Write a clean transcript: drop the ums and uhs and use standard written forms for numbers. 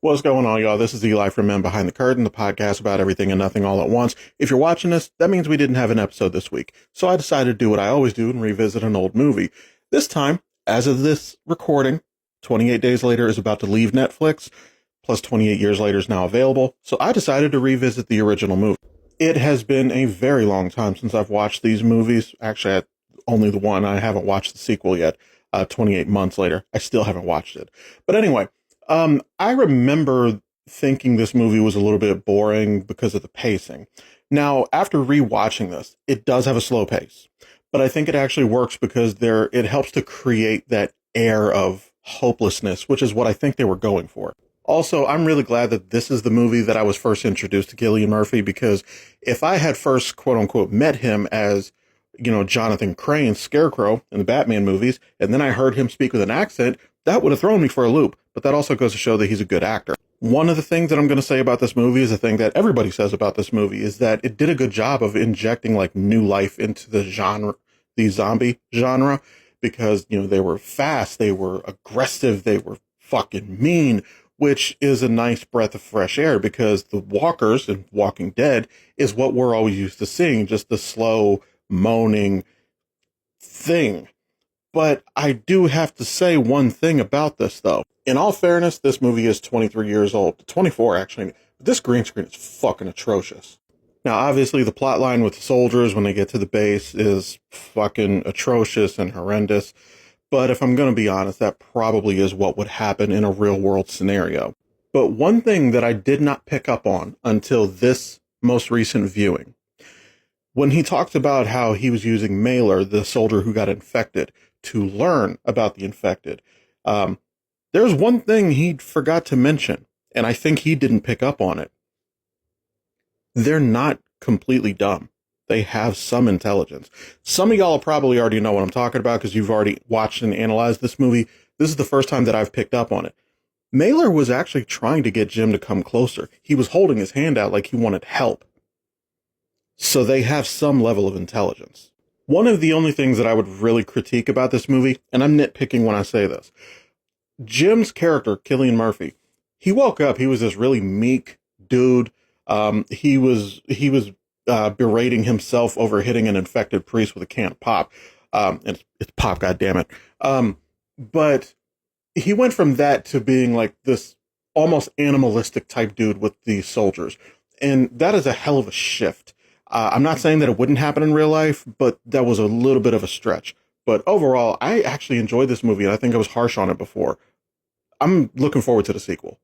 What's going on, y'all? This is Eli from Men Behind the Curtain, the podcast about everything and nothing all at once. If you're watching this, that means we didn't have an episode this week. So I decided to do what I always do and revisit an old movie. This time, as of this recording, 28 Days Later is about to leave Netflix, plus 28 Years Later is now available. So I decided to revisit the original movie. It has been a very long time since I've watched these movies. Actually, only the one. I haven't watched the sequel yet. 28 months later, I still haven't watched it. But anyway, I remember thinking this movie was a little bit boring because of the pacing. Now, after rewatching this, it does have a slow pace, but I think it actually works because it helps to create that air of hopelessness, which is what I think they were going for. Also, I'm really glad that this is the movie that I was first introduced to Cillian Murphy, because if I had first, quote unquote, met him as, Jonathan Crane's Scarecrow in the Batman movies, and then I heard him speak with an accent, that would have thrown me for a loop. But that also goes to show that he's a good actor. One of the things that I'm going to say about this movie is the thing that everybody says about this movie is that it did a good job of injecting like new life into the genre, the zombie genre, because, they were fast, they were aggressive, they were fucking mean, which is a nice breath of fresh air because the walkers in Walking Dead is what we're always used to seeing, just the slow, moaning thing. But I do have to say one thing about this, though. In all fairness, this movie is 23 years old. 24, actually. But this green screen is fucking atrocious. Now, obviously, the plot line with the soldiers when they get to the base is fucking atrocious and horrendous. But if I'm going to be honest, that probably is what would happen in a real-world scenario. But one thing that I did not pick up on until this most recent viewing, when he talked about how he was using Mailer, the soldier who got infected, to learn about the infected, there's one thing he forgot to mention, and I think he didn't pick up on it. They're not completely dumb. They have some intelligence. Some of y'all probably already know what I'm talking about because you've already watched and analyzed this movie. This is the first time that I've picked up on it. Mailer was actually trying to get Jim to come closer. He was holding his hand out like he wanted help. So they have some level of intelligence. One of the only things that I would really critique about this movie, and I'm nitpicking when I say this, Jim's character, Cillian Murphy, he woke up, he was this really meek dude. He was berating himself over hitting an infected priest with a can of pop. And it's pop, goddammit. But he went from that to being like this almost animalistic type dude with these soldiers. And that is a hell of a shift. I'm not saying that it wouldn't happen in real life, but that was a little bit of a stretch. But overall, I actually enjoyed this movie, and I think I was harsh on it before. I'm looking forward to the sequel.